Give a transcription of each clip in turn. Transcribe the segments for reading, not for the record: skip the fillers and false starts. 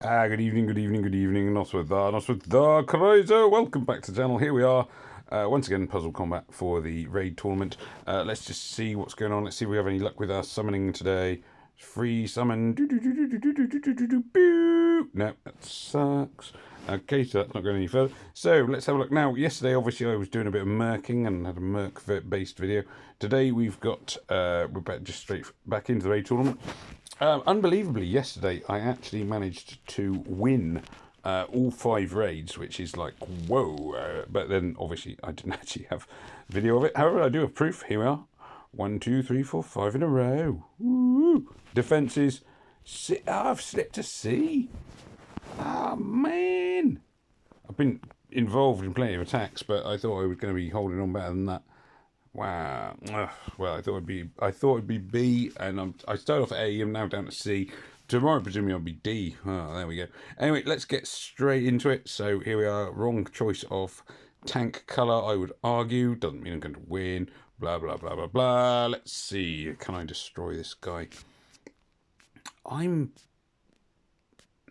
Good evening, good evening, good evening. Not with the Kaiser. Welcome back to the channel. Here we are, once again, Puzzle Combat for the raid tournament. Let's just see what's going on. Let's see if we have any luck with our summoning today. Free summon. No, that sucks. Okay, so that's not going any further. So let's have a look now. Yesterday, obviously, I was doing a bit of merking and had a merc-based video. Today, we've got we're back, just straight back into the raid tournament. Unbelievably, yesterday I actually managed to win all 5 raids, which is like, whoa. But then, obviously, I didn't actually have video of it. However, I do have proof. Here we are. 1, 2, 3, 4, 5 in a row. Woo! Defences. I've slipped a C. Ah, man. I've been involved in plenty of attacks, but I thought I was going to be holding on better than that. Wow. Ugh. Well, I thought it'd be B, and I started off at A. I'm now down to C. Tomorrow, presumably, I'll be D. Oh, there we go. Anyway, let's get straight into it. So here we are. Wrong choice of tank colour, I would argue. Doesn't mean I'm going to win. Blah blah blah blah blah. Let's see. Can I destroy this guy? I'm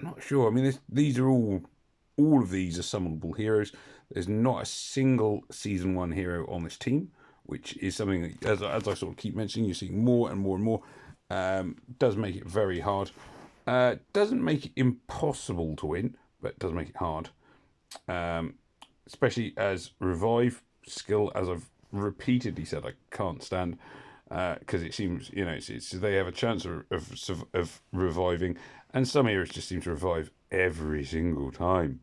not sure. I mean, these are all of these are summonable heroes. There's not a single season 1 hero on this team, which is something that, as I sort of keep mentioning, you're seeing more and more and more. Does make it very hard. Doesn't make it impossible to win, but does make it hard. Especially as revive skill, as I've repeatedly said, I can't stand, because it seems, it's they have a chance of reviving, and some heroes just seem to revive every single time.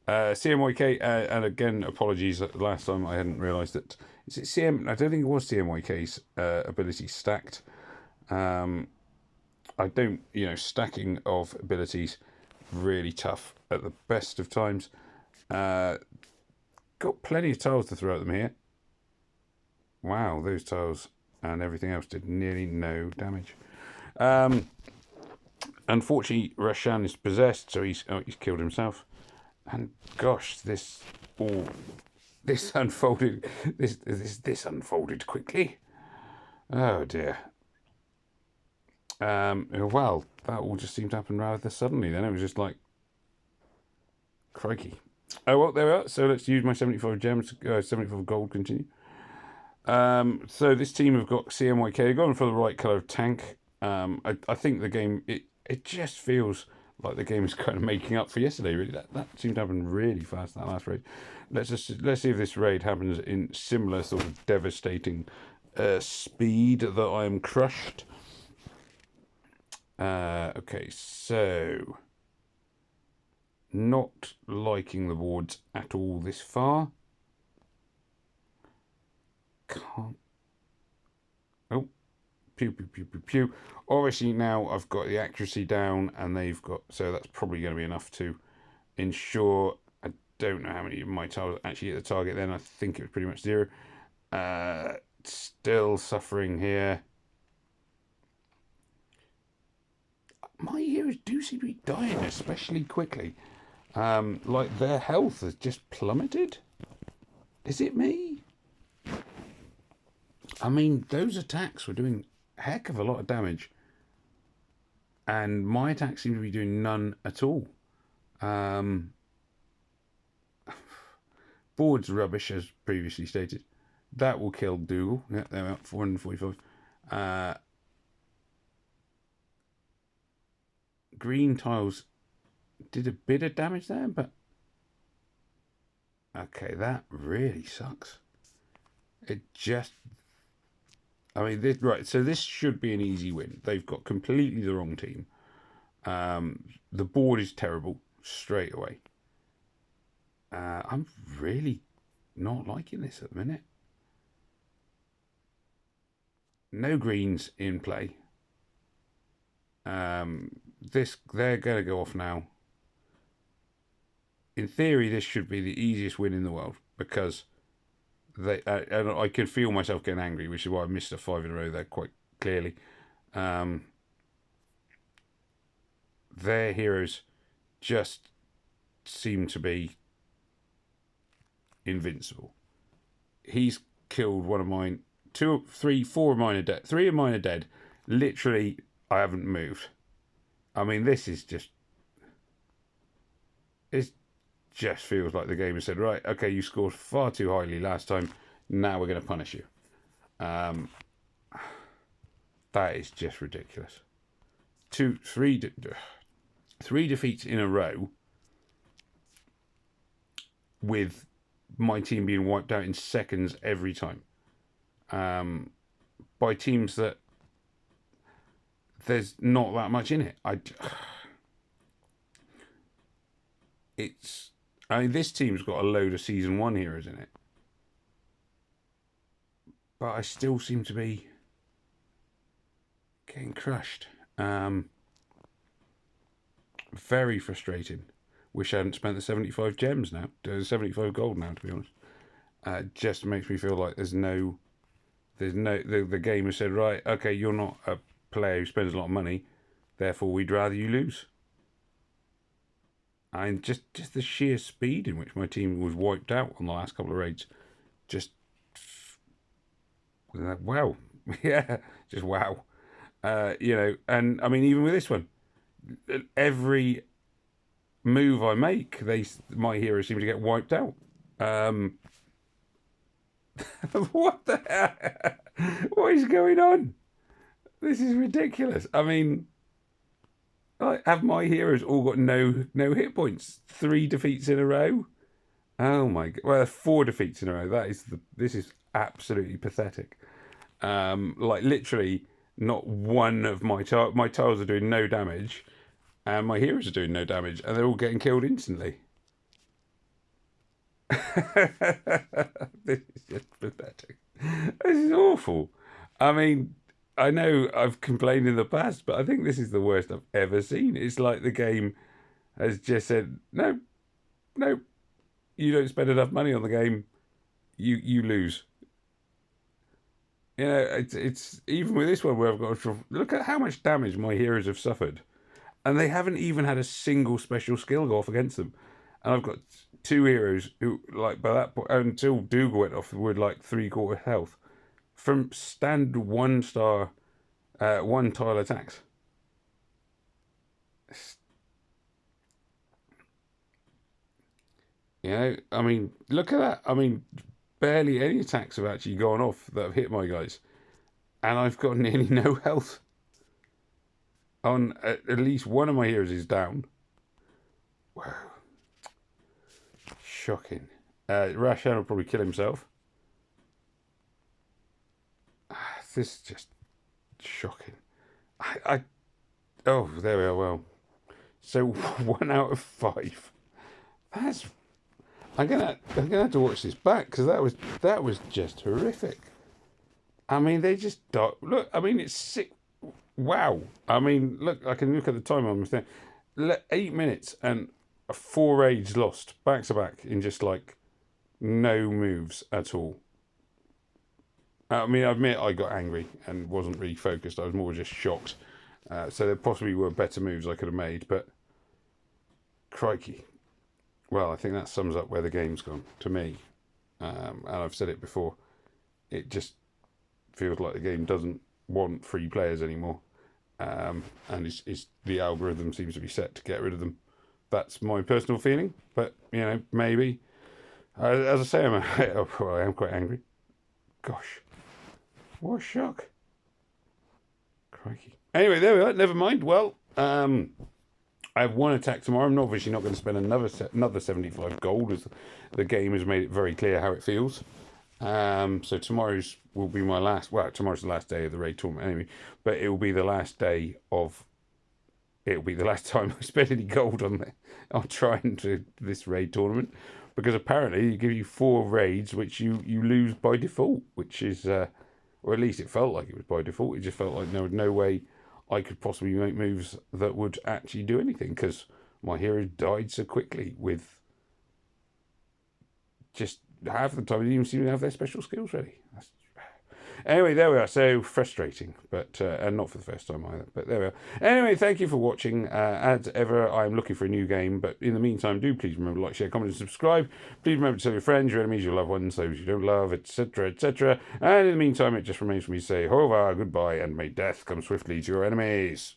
CMYK, and again, apologies. Last time I hadn't realised that. Is it CM? I don't think it was CMYK's ability stacked. I don't, stacking of abilities really tough at the best of times. Got plenty of tiles to throw at them here. Wow, those tiles and everything else did nearly no damage. Unfortunately, Roshan is possessed, so he's killed himself. And gosh, this unfolded this unfolded quickly. Oh dear. Well, that all just seemed to happen rather suddenly. Then it was just like, crikey. Oh well, there we are. So let's use my 75 gems, 75 gold. Continue. So this team have got CMYK going for the right colour of tank. I think the game it just feels like the game is kind of making up for yesterday. Really, that seemed to happen really fast, that last raid. Let's see if this raid happens in similar sort of devastating speed that I am crushed. Okay, so not liking the wards at all this far. Can't. Oh, pew pew pew pew pew. Obviously now I've got the accuracy down, and they've got, so that's probably going to be enough to ensure. I don't know how many of my tiles actually hit the target. Then I think it was pretty much 0. Still suffering here. My heroes do seem to be dying, especially quickly. Like their health has just plummeted. Is it me? I mean, those attacks were doing a heck of a lot of damage, and my attacks seem to be doing none at all. Board's rubbish, as previously stated. That will kill Dougal. Yeah, they're out 445. Green tiles did a bit of damage there, but okay, that really sucks. It just, I mean, right. So this should be an easy win. They've got completely the wrong team. The board is terrible straight away. I'm really not liking this at the minute. No greens in play. They're going to go off now. In theory, this should be the easiest win in the world, because and I can feel myself getting angry, which is why I missed a 5 in a row there quite clearly. Their heroes just seem to be invincible. He's killed one of mine. 2, 3, 4 of mine are dead. 3 of mine are dead. Literally, I haven't moved. I mean, this is just... it just feels like the game has said, right, okay, you scored far too highly last time. Now we're going to punish you. That is just ridiculous. Three defeats in a row with my team being wiped out in seconds every time, by teams that there's not that much in it. I mean, this team's got a load of Season 1 heroes in it, but I still seem to be getting crushed. Very frustrating. Wish I hadn't spent the 75 gems now, 75 gold now, to be honest. Just makes me feel like the game has said, right, okay, you're not a player who spends a lot of money, therefore we'd rather you lose. And just the sheer speed in which my team was wiped out on the last couple of raids, just wow. Yeah, just wow. And I mean, even with this one, every move I make, my heroes seem to get wiped out. What the heck? What is going on? This is ridiculous. I mean, have my heroes all got no hit points? 3 defeats in a row? Oh my god! Well, 4 defeats in a row. This is absolutely pathetic. Like literally, not one of my tiles are doing no damage, and my heroes are doing no damage, and they're all getting killed instantly. This is just pathetic. This is awful. I mean, I know I've complained in the past, but I think this is the worst I've ever seen. It's like the game has just said, no, you don't spend enough money on the game, you lose. You know, it's even with this one where I've got to look at how much damage my heroes have suffered, and they haven't even had a single special skill go off against them. And I've got 2 heroes who, like, by that point, until Dougal went off, were like 3/4 health from standard 1-star, 1-tile attacks. You know, I mean, look at that. I mean, barely any attacks have actually gone off that have hit my guys, and I've got nearly no health. On at least one of my heroes is down. Wow. Shocking. Rashan will probably kill himself. This is just shocking. Oh, there we are. Well, so 1 out of 5. I'm gonna have to watch this back, because that was just horrific. I mean, they just look. I mean, it's sick. Wow. I mean, look. I can look at the time on my thing. 8 minutes and 4 raids lost back to back in just like no moves at all. I mean, I admit I got angry and wasn't really focused. I was more just shocked. So there possibly were better moves I could have made, but crikey. Well, I think that sums up where the game's gone to me. And I've said it before. It just feels like the game doesn't want free players anymore. And it's the algorithm seems to be set to get rid of them. That's my personal feeling, but you know, maybe. As I say, I am quite angry. Gosh, what a shock! Crikey. Anyway, there we are. Never mind. Well, I have 1 attack tomorrow. I'm obviously not going to spend another 75 gold, as the game has made it very clear how it feels. So tomorrow's will be my last. Well, tomorrow's the last day of the raid tournament anyway, but it will be the last day of. It'll be the last time I spend any gold on trying to this raid tournament, because apparently you give you 4 raids which you lose by default, which is, or at least it felt like it was by default. It just felt like there was no way I could possibly make moves that would actually do anything, because my heroes died so quickly with just half the time they didn't even seem to have their special skills ready. Anyway, there we are. So frustrating, but and not for the first time either. But there we are. Anyway, thank you for watching. As ever, I'm looking for a new game. But in the meantime, do please remember to like, share, comment, and subscribe. Please remember to tell your friends, your enemies, your loved ones, those you don't love, etc., etc. And in the meantime, it just remains for me to say, au revoir, goodbye, and may death come swiftly to your enemies.